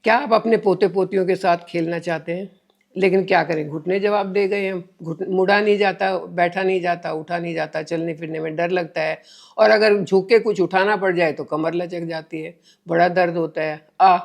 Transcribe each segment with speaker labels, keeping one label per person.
Speaker 1: क्या आप अपने पोते पोतियों के साथ खेलना चाहते हैं? लेकिन क्या करें, घुटने जवाब दे गए हैं। मुड़ा नहीं जाता, बैठा नहीं जाता, उठा नहीं जाता, चलने फिरने में डर लगता है। और अगर झुक के कुछ उठाना पड़ जाए तो कमर लचक जाती है, बड़ा दर्द होता है,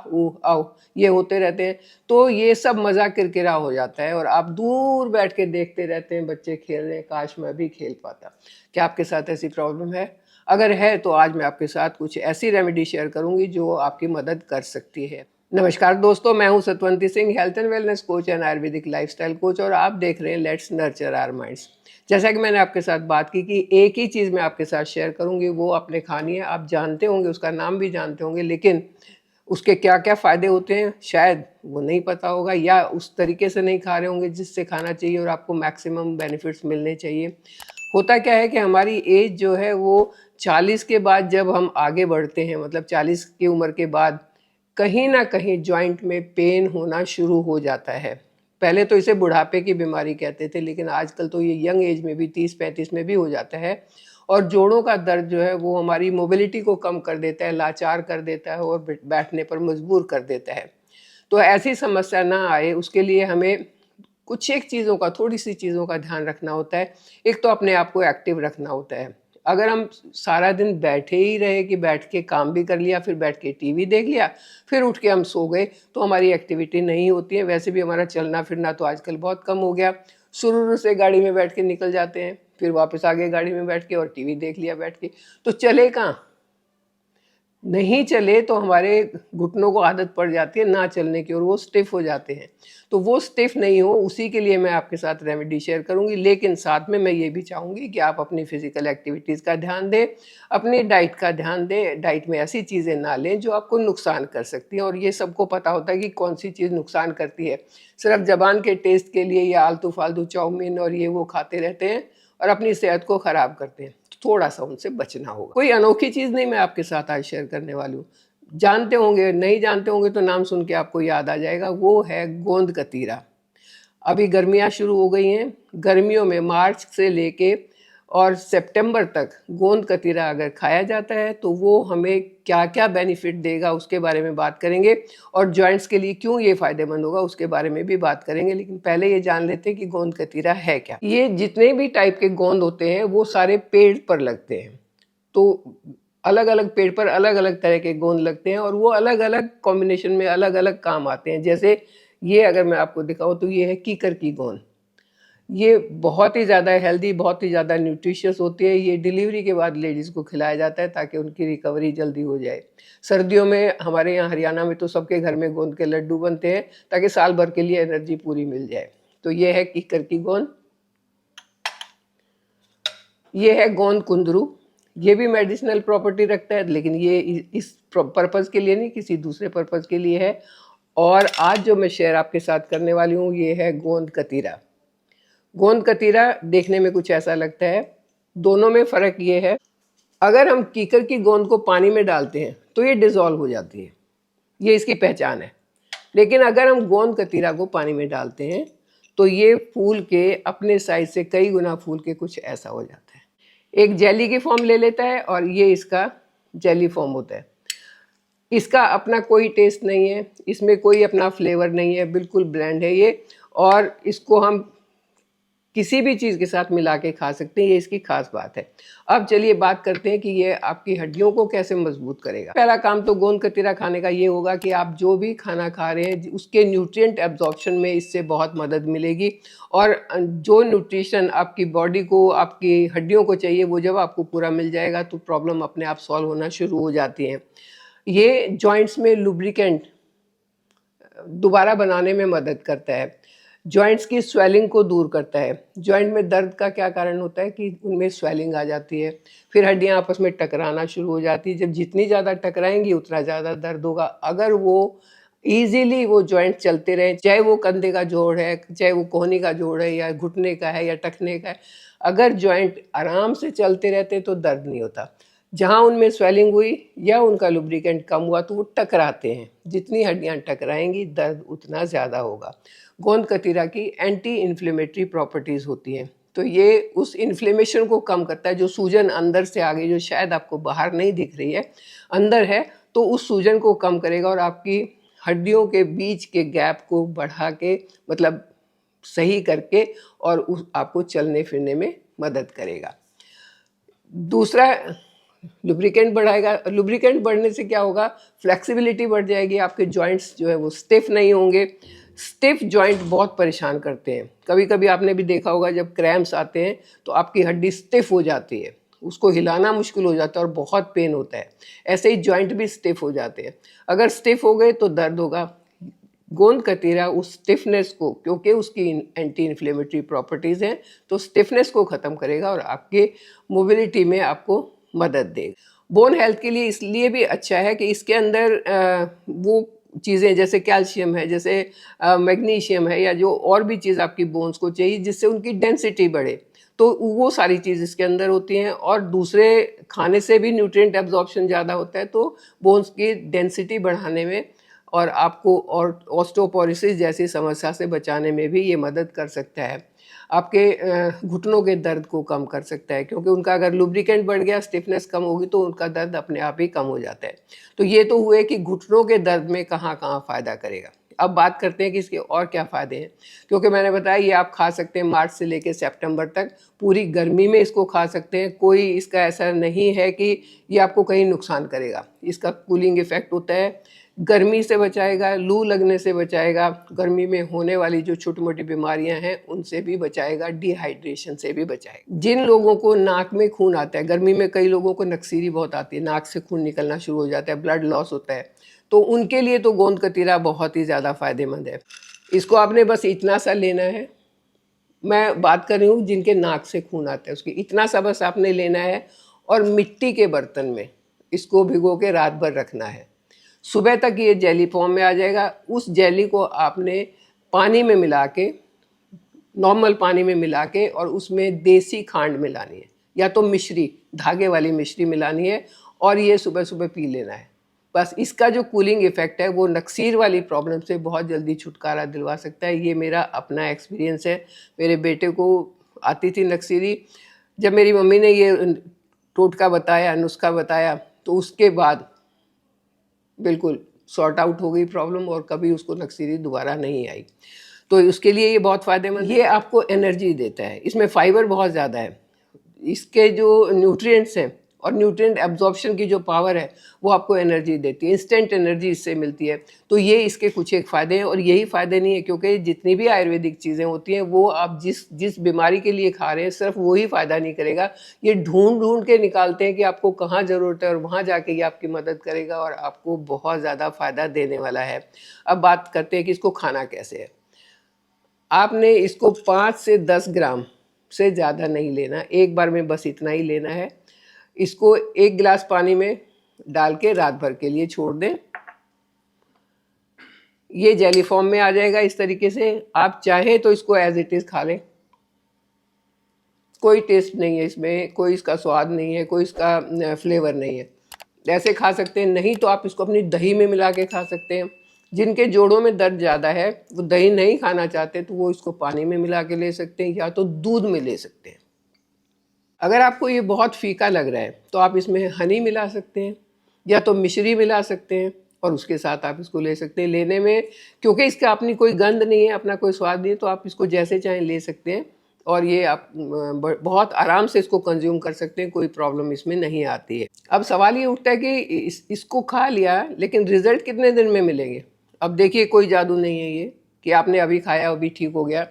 Speaker 1: ऊ आओ, ये होते रहते हैं। तो ये सब मज़ा किरकिरा हो जाता है और आप दूर बैठ के देखते रहते हैं बच्चे खेल रहे हैं, काश मैं भी खेल पाता। क्या आपके साथ ऐसी प्रॉब्लम है? अगर है तो आज मैं आपके साथ कुछ ऐसी रेमेडी शेयर करूंगी जो आपकी मदद कर सकती है। नमस्कार दोस्तों, मैं हूं Satwanti Singh, health and wellness coach and ayurvedic lifestyle coach, और आप देख रहे हैं लेट्स नर्चर आवर माइंड्स। जैसा कि मैंने आपके साथ बात की कि एक ही चीज़ मैं आपके साथ शेयर करूंगी, वो आपने खानी है। आप जानते होंगे, उसका नाम भी जानते होंगे, लेकिन उसके क्या क्या फ़ायदे होते हैं शायद वो नहीं पता होगा, या उस तरीके से नहीं खा रहे होंगे जिससे खाना चाहिए और आपको मैक्सिमम बेनिफिट्स मिलने चाहिए। होता क्या है कि हमारी एज जो है वो 40 के बाद जब हम आगे बढ़ते हैं, मतलब 40 की उम्र के बाद कहीं ना कहीं जॉइंट में पेन होना शुरू हो जाता है। पहले तो इसे बुढ़ापे की बीमारी कहते थे, लेकिन आजकल तो ये यंग एज में भी 30-35 में भी हो जाता है। और जोड़ों का दर्द जो है वो हमारी मोबिलिटी को कम कर देता है, लाचार कर देता है और बैठने पर मजबूर कर देता है। तो ऐसी समस्या ना आए उसके लिए हमें कुछ एक चीज़ों का, थोड़ी सी चीज़ों का ध्यान रखना होता है। एक तो अपने आप को एक्टिव रखना होता है। अगर हम सारा दिन बैठे ही रहे कि बैठ के काम भी कर लिया, फिर बैठ के टीवी देख लिया, फिर उठ के हम सो गए, तो हमारी एक्टिविटी नहीं होती है। वैसे भी हमारा चलना फिरना तो आजकल बहुत कम हो गया। शुरू से गाड़ी में बैठ के निकल जाते हैं, फिर वापस आ गए गाड़ी में बैठ के और टीवी देख लिया बैठ के, तो चले कहाँ? नहीं चले तो हमारे घुटनों को आदत पड़ जाती है ना चलने की और वो स्टिफ हो जाते हैं। तो वो स्टिफ नहीं हो, उसी के लिए मैं आपके साथ रेमेडी शेयर करूंगी। लेकिन साथ में मैं ये भी चाहूँगी कि आप अपनी फिजिकल एक्टिविटीज़ का ध्यान दें, अपनी डाइट का ध्यान दें। डाइट में ऐसी चीज़ें ना लें जो आपको नुकसान कर सकती हैं, और ये सबको पता होता है कि कौन सी चीज़ नुकसान करती है। सिर्फ ज़बान के टेस्ट के लिए या आलतू फालतू चाउमीन और ये वो खाते रहते हैं और अपनी सेहत को ख़राब करते हैं। थोड़ा सा उनसे बचना होगा। कोई अनोखी चीज़ नहीं मैं आपके साथ आज शेयर करने वाली हूँ। जानते होंगे, नहीं जानते होंगे तो नाम सुन के आपको याद आ जाएगा, वो है गोंद कतीरा। अभी गर्मियाँ शुरू हो गई हैं। गर्मियों में मार्च से लेके और सितंबर तक गोंद कतीरा अगर खाया जाता है तो वो हमें क्या क्या बेनिफिट देगा उसके बारे में बात करेंगे, और जॉइंट्स के लिए क्यों ये फ़ायदेमंद होगा उसके बारे में भी बात करेंगे। लेकिन पहले ये जान लेते हैं कि गोंद कतीरा है क्या। ये जितने भी टाइप के गोंद होते हैं वो सारे पेड़ पर लगते हैं। तो अलग अलग पेड़ पर अलग अलग तरह के गोंद लगते हैं और वो अलग अलग कॉम्बिनेशन में अलग अलग काम आते हैं। जैसे ये अगर मैं आपको दिखाऊं तो ये है कीकर की गोंद। ये बहुत ही ज़्यादा हेल्दी, बहुत ही ज़्यादा न्यूट्रिशियस होती है। ये डिलीवरी के बाद लेडीज़ को खिलाया जाता है ताकि उनकी रिकवरी जल्दी हो जाए। सर्दियों में हमारे यहाँ हरियाणा में तो सबके घर में गोंद के लड्डू बनते हैं ताकि साल भर के लिए एनर्जी पूरी मिल जाए। तो ये है कीकर की गोंद। ये है गोंद कुंदरू। ये भी मेडिसिनल प्रॉपर्टी रखता है, लेकिन ये इस पर्पज़ के लिए नहीं, किसी दूसरे पर्पज़ के लिए है। और आज जो मैं शेयर आपके साथ करने वाली हूँ ये है गोंद कतीरा। गोंद कतीरा देखने में कुछ ऐसा लगता है, दोनों में फ़र्क ये है, अगर हम कीकर की गोंद को पानी में डालते हैं तो ये डिज़ोल्व हो जाती है, ये इसकी पहचान है। लेकिन अगर हम गोंद कतीरा को पानी में डालते हैं तो ये फूल के अपने साइज से कई गुना फूल के कुछ ऐसा हो जाता है, एक जेली की फॉर्म ले लेता है और ये इसका जेली फॉर्म होता है। इसका अपना कोई टेस्ट नहीं है, इसमें कोई अपना फ्लेवर नहीं है, बिल्कुल ब्लैंड है ये। और इसको हम किसी भी चीज़ के साथ मिला के खा सकते हैं, ये इसकी खास बात है। अब चलिए बात करते हैं कि ये आपकी हड्डियों को कैसे मजबूत करेगा। पहला काम तो गोंद कतीरा खाने का ये होगा कि आप जो भी खाना खा रहे हैं उसके न्यूट्रिएंट एब्जॉर्प्शन में इससे बहुत मदद मिलेगी। और जो न्यूट्रिशन आपकी बॉडी को, आपकी हड्डियों को चाहिए, वो जब आपको पूरा मिल जाएगा तो प्रॉब्लम अपने आप सॉल्व होना शुरू हो जाती है। ये जॉइंट्स में लुब्रिकेंट दोबारा बनाने में मदद करता है, जॉइंट्स की स्वेलिंग को दूर करता है। जॉइंट में दर्द का क्या कारण होता है कि उनमें स्वेलिंग आ जाती है, फिर हड्डियां आपस में टकराना शुरू हो जाती है। जब जितनी ज़्यादा टकराएंगी उतना ज़्यादा दर्द होगा। अगर वो ईजीली वो जॉइंट चलते रहें, चाहे वो कंधे का जोड़ है, चाहे वो कोहनी का जोड़ है, या घुटने का है, या टखने का है, अगर जॉइंट आराम से चलते रहते तो दर्द नहीं होता। जहाँ उनमें स्वेलिंग हुई या उनका लुब्रिकेंट कम हुआ तो वो टकराते हैं, जितनी हड्डियाँ टकराएंगी दर्द उतना ज़्यादा होगा। गोंद कतीरा की एंटी इन्फ्लेमेटरी प्रॉपर्टीज़ होती हैं, तो ये उस इन्फ्लेमेशन को कम करता है। जो सूजन अंदर से आ गई, जो शायद आपको बाहर नहीं दिख रही है, अंदर है, तो उस सूजन को कम करेगा और आपकी हड्डियों के बीच के गैप को बढ़ा के, मतलब सही करके, और उस आपको चलने फिरने में मदद करेगा। दूसरा, लुब्रिकेंट बढ़ाएगा। लुब्रिकेंट बढ़ने से क्या होगा, फ्लेक्सिबिलिटी बढ़ जाएगी, आपके जॉइंट्स जो है वो स्टिफ नहीं होंगे। स्टिफ जॉइंट बहुत परेशान करते हैं। कभी कभी आपने भी देखा होगा, जब क्रैम्प्स आते हैं तो आपकी हड्डी स्टिफ हो जाती है, उसको हिलाना मुश्किल हो जाता है और बहुत पेन होता है। ऐसे ही जॉइंट भी स्टिफ हो जाते हैं। अगर स्टिफ हो गए तो दर्द होगा। गोंद कतीरा उस स्टिफनेस को, क्योंकि उसकी एंटी इन्फ्लेमेटरी प्रॉपर्टीज़ हैं, तो स्टिफनेस को ख़त्म करेगा और आपके मोबिलिटी में आपको मदद देगा। बोन हेल्थ के लिए इसलिए भी अच्छा है कि इसके अंदर वो चीज़ें जैसे कैल्शियम है, जैसे मैग्नीशियम है, या जो और भी चीज़ आपकी बोन्स को चाहिए जिससे उनकी डेंसिटी बढ़े, तो वो सारी चीज़ इसके अंदर होती हैं। और दूसरे खाने से भी न्यूट्रिएंट एब्जॉर्प्शन ज़्यादा होता है, तो बोन्स की डेंसिटी बढ़ाने में और आपको और ऑस्टियोपोरोसिस जैसी समस्या से बचाने में भी ये मदद कर सकता है। आपके घुटनों के दर्द को कम कर सकता है, क्योंकि उनका अगर लुब्रिकेंट बढ़ गया, स्टिफनेस कम होगी, तो उनका दर्द अपने आप ही कम हो जाता है। तो ये तो हुए कि घुटनों के दर्द में कहाँ कहाँ फ़ायदा करेगा। अब बात करते हैं कि इसके और क्या फ़ायदे हैं। क्योंकि मैंने बताया ये आप खा सकते हैं मार्च से लेकर सितंबर तक, पूरी गर्मी में इसको खा सकते हैं। कोई इसका ऐसा नहीं है कि ये आपको कहीं नुकसान करेगा। इसका कूलिंग इफ़ेक्ट होता है, गर्मी से बचाएगा, लू लगने से बचाएगा, गर्मी में होने वाली जो छोटी मोटी बीमारियां हैं उनसे भी बचाएगा, डिहाइड्रेशन से भी बचाएगा। जिन लोगों को नाक में खून आता है, गर्मी में कई लोगों को नक्सीरी बहुत आती है, नाक से खून निकलना शुरू हो जाता है, ब्लड लॉस होता है, तो उनके लिए तो गोंद कतीरा बहुत ही ज़्यादा फायदेमंद है। इसको आपने बस इतना सा लेना है। मैं बात कर रही हूँ जिनके नाक से खून आता है, उसकी इतना सा बस आपने लेना है, और मिट्टी के बर्तन में इसको भिगो के रात भर रखना है। सुबह तक ये जेली फॉर्म में आ जाएगा। उस जेली को आपने पानी में मिला के, नॉर्मल पानी में मिला के, और उसमें देसी खांड मिलानी है, या तो मिश्री, धागे वाली मिश्री मिलानी है, और ये सुबह सुबह पी लेना है। बस इसका जो कूलिंग इफेक्ट है वो नक्सीर वाली प्रॉब्लम से बहुत जल्दी छुटकारा दिलवा सकता है। ये मेरा अपना एक्सपीरियंस है। मेरे बेटे को आती थी नक्सीरी, जब मेरी मम्मी ने ये टोटका बताया, नुस्खा बताया, तो उसके बाद बिल्कुल सॉर्ट आउट हो गई प्रॉब्लम, और कभी उसको नक्सीरी दोबारा नहीं आई। तो उसके लिए ये बहुत फ़ायदेमंद। ये आपको एनर्जी देता है, इसमें फाइबर बहुत ज़्यादा है, इसके जो न्यूट्रिएंट्स हैं और न्यूट्रिएंट एब्जॉर्प्शन की जो पावर है वो आपको एनर्जी देती है, इंस्टेंट एनर्जी इससे मिलती है। तो ये इसके कुछ एक फ़ायदे हैं, और यही फ़ायदे नहीं है, क्योंकि जितनी भी आयुर्वेदिक चीज़ें होती हैं वो आप जिस बीमारी के लिए खा रहे हैं सिर्फ वही फ़ायदा नहीं करेगा, ये ढूंढ ढूंढ के निकालते हैं कि आपको कहाँ ज़रूरत है, और वहाँ जाके ये आपकी मदद करेगा और आपको बहुत ज़्यादा फ़ायदा देने वाला है। अब बात करते हैं कि इसको खाना कैसे है। आपने इसको 5 से 10 ग्राम से ज़्यादा नहीं लेना, एक बार में बस इतना ही लेना है। इसको 1 गिलास पानी में डाल के रात भर के लिए छोड़ दें। ये जेली फॉर्म में आ जाएगा इस तरीके से। आप चाहें तो इसको एज इट इज़ खा लें, कोई टेस्ट नहीं है इसमें, कोई इसका स्वाद नहीं है, कोई इसका फ्लेवर नहीं है, ऐसे खा सकते हैं। नहीं तो आप इसको अपनी दही में मिला के खा सकते हैं। जिनके जोड़ों में दर्द ज़्यादा है, वो दही नहीं खाना चाहते, तो वो इसको पानी में मिला के ले सकते हैं, या तो दूध में ले सकते हैं। अगर आपको ये बहुत फीका लग रहा है तो आप इसमें हनी मिला सकते हैं, या तो मिश्री मिला सकते हैं, और उसके साथ आप इसको ले सकते हैं। लेने में, क्योंकि इसका अपनी कोई गंध नहीं है, अपना कोई स्वाद नहीं है, तो आप इसको जैसे चाहें ले सकते हैं, और ये आप बहुत आराम से इसको कंज्यूम कर सकते हैं, कोई प्रॉब्लम इसमें नहीं आती है। अब सवाल ये उठता है कि इसको खा लिया, लेकिन रिजल्ट कितने दिन में मिलेंगे। अब देखिए, कोई जादू नहीं है ये कि आपने अभी खाया अभी ठीक हो गया।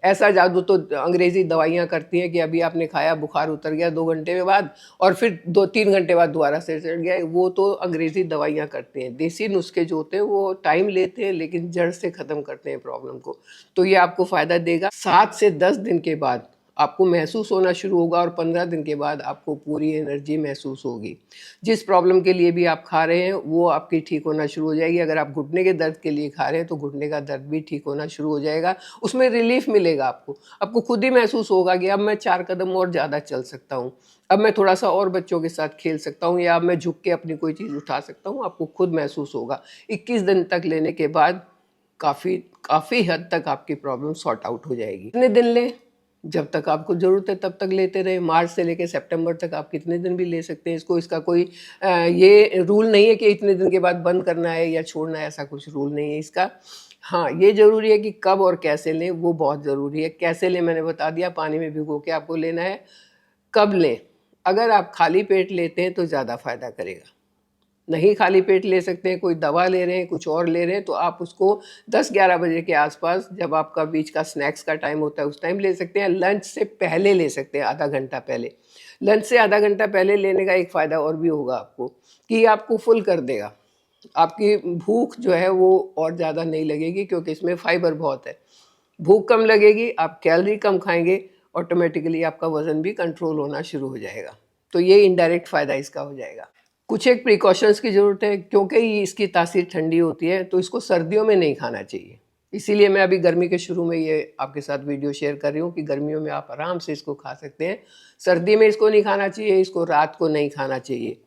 Speaker 1: ऐसा जादू तो अंग्रेज़ी दवाइयाँ करती हैं कि अभी आपने खाया, बुखार उतर गया 2 घंटे के बाद, और फिर 2-3 घंटे बाद दोबारा से चढ़ गया। वो तो अंग्रेज़ी दवाइयाँ करती हैं। देसी नुस्खे जो होते हैं वो टाइम लेते हैं, लेकिन जड़ से ख़त्म करते हैं प्रॉब्लम को। तो ये आपको फ़ायदा देगा। 7 से 10 दिन के बाद आपको महसूस होना शुरू होगा, और 15 दिन के बाद आपको पूरी एनर्जी महसूस होगी। जिस प्रॉब्लम के लिए भी आप खा रहे हैं वो आपकी ठीक होना शुरू हो जाएगी। अगर आप घुटने के दर्द के लिए खा रहे हैं तो घुटने का दर्द भी ठीक होना शुरू हो जाएगा, उसमें रिलीफ मिलेगा आपको खुद ही महसूस होगा कि अब मैं 4 कदम और ज़्यादा चल सकता हूँ, अब मैं थोड़ा सा और बच्चों के साथ खेल सकता हूँ, या अब मैं झुक के अपनी कोई चीज़ उठा सकता हूँ। आपको खुद महसूस होगा। 21 दिन तक लेने के बाद काफ़ी हद तक आपकी प्रॉब्लम सॉर्ट आउट हो जाएगी। कितने दिन लें? जब तक आपको ज़रूरत है तब तक लेते रहे। मार्च से लेकर सितंबर तक आप कितने दिन भी ले सकते हैं इसको। इसका कोई ये रूल नहीं है कि इतने दिन के बाद बंद करना है या छोड़ना है, ऐसा कुछ रूल नहीं है इसका। हाँ, ये ज़रूरी है कि कब और कैसे लें, वो बहुत ज़रूरी है। कैसे लें मैंने बता दिया, पानी में भिगो के आपको लेना है। कब लें? अगर आप खाली पेट लेते हैं तो ज़्यादा फ़ायदा करेगा। नहीं खाली पेट ले सकते हैं, कोई दवा ले रहे हैं, कुछ और ले रहे हैं, तो आप उसको 10-11 बजे के आसपास, जब आपका बीच का स्नैक्स का टाइम होता है उस टाइम ले सकते हैं। लंच से पहले ले सकते हैं, आधा घंटा पहले। लंच से आधा घंटा पहले लेने का एक फ़ायदा और भी होगा आपको कि आपको फुल कर देगा। आपकी भूख जो है वो और ज़्यादा नहीं लगेगी, क्योंकि इसमें फाइबर बहुत है। भूख कम लगेगी, आप कैलोरी कम खाएंगे, ऑटोमेटिकली आपका वज़न भी कंट्रोल होना शुरू हो जाएगा। तो ये इनडायरेक्ट फ़ायदा इसका हो जाएगा। कुछ एक प्रिकॉशंस की ज़रूरत है, क्योंकि इसकी तासीर ठंडी होती है, तो इसको सर्दियों में नहीं खाना चाहिए। इसीलिए मैं अभी गर्मी के शुरू में ये आपके साथ वीडियो शेयर कर रही हूँ कि गर्मियों में आप आराम से इसको खा सकते हैं। सर्दी में इसको नहीं खाना चाहिए, इसको रात को नहीं खाना चाहिए।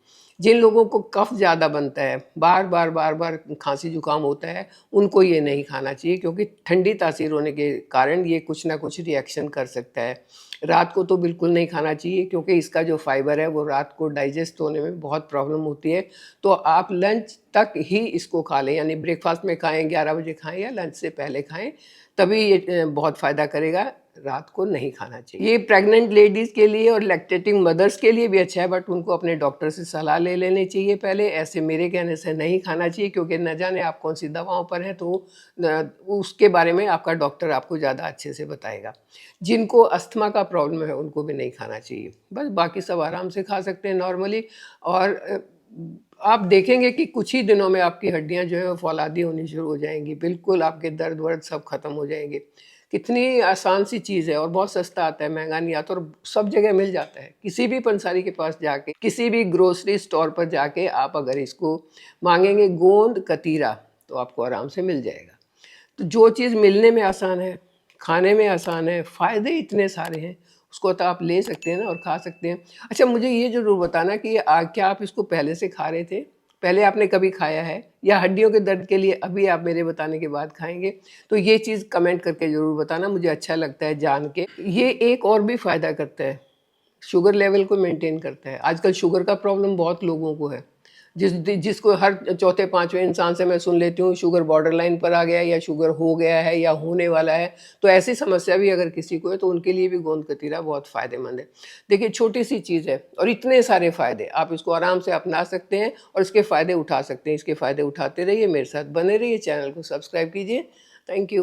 Speaker 1: जिन लोगों को कफ ज़्यादा बनता है, बार बार खांसी जुकाम होता है, उनको ये नहीं खाना चाहिए, क्योंकि ठंडी तासीर होने के कारण ये कुछ ना कुछ रिएक्शन कर सकता है। रात को तो बिल्कुल नहीं खाना चाहिए, क्योंकि इसका जो फाइबर है वो रात को डाइजेस्ट होने में बहुत प्रॉब्लम होती है। तो आप लंच तक ही इसको खा लें, यानी ब्रेकफास्ट में खाएं, 11 बजे खाएं या लंच से पहले खाएं, तभी ये बहुत फ़ायदा करेगा। रात को नहीं खाना चाहिए। ये प्रेग्नेंट लेडीज़ के लिए और लैक्टेटिंग मदर्स के लिए भी अच्छा है, बट उनको अपने डॉक्टर से सलाह ले लेनी चाहिए पहले। ऐसे मेरे कहने से नहीं खाना चाहिए, क्योंकि न जाने आप कौन सी दवाओं पर हैं, तो उसके बारे में आपका डॉक्टर आपको ज़्यादा अच्छे से बताएगा। जिनको अस्थमा का प्रॉब्लम है उनको भी नहीं खाना चाहिए। बस बाकी सब आराम से खा सकते हैं नॉर्मली। और आप देखेंगे कि कुछ ही दिनों में आपकी हड्डियां जो है वो फौलादी होनी शुरू हो जाएंगी। बिल्कुल आपके दर्द वर्द सब खत्म हो जाएंगे। कितनी आसान सी चीज़ है और बहुत सस्ता आता है, महंगा नहीं आता, और सब जगह मिल जाता है। किसी भी पंसारी के पास जाके, किसी भी ग्रोसरी स्टोर पर जाके आप अगर इसको मांगेंगे गोंद कतीरा, तो आपको आराम से मिल जाएगा। तो जो चीज़ मिलने में आसान है, खाने में आसान है, फ़ायदे इतने सारे हैं, उसको तो आप ले सकते हैं ना और खा सकते हैं। अच्छा, मुझे ये ज़रूर बताना कि क्या आप इसको पहले से खा रहे थे? पहले आपने कभी खाया है, या हड्डियों के दर्द के लिए अभी आप मेरे बताने के बाद खाएंगे? तो ये चीज़ कमेंट करके ज़रूर बताना, मुझे अच्छा लगता है जान के। ये एक और भी फ़ायदा करता है, शुगर लेवल को मेंटेन करता है। आजकल शुगर का प्रॉब्लम बहुत लोगों को है। जिसको हर चौथे पांचवें इंसान से मैं सुन लेती हूँ शुगर बॉर्डर लाइन पर आ गया है, या शुगर हो गया है, या होने वाला है। तो ऐसी समस्या भी अगर किसी को है तो उनके लिए भी गोंद कतीरा बहुत फ़ायदेमंद है। देखिए, छोटी सी चीज़ है और इतने सारे फ़ायदे, आप इसको आराम से अपना सकते हैं और इसके फ़ायदे उठा सकते हैं। इसके फ़ायदे उठाते रहिए, मेरे साथ बने रहिए, चैनल को सब्सक्राइब कीजिए। Thank you.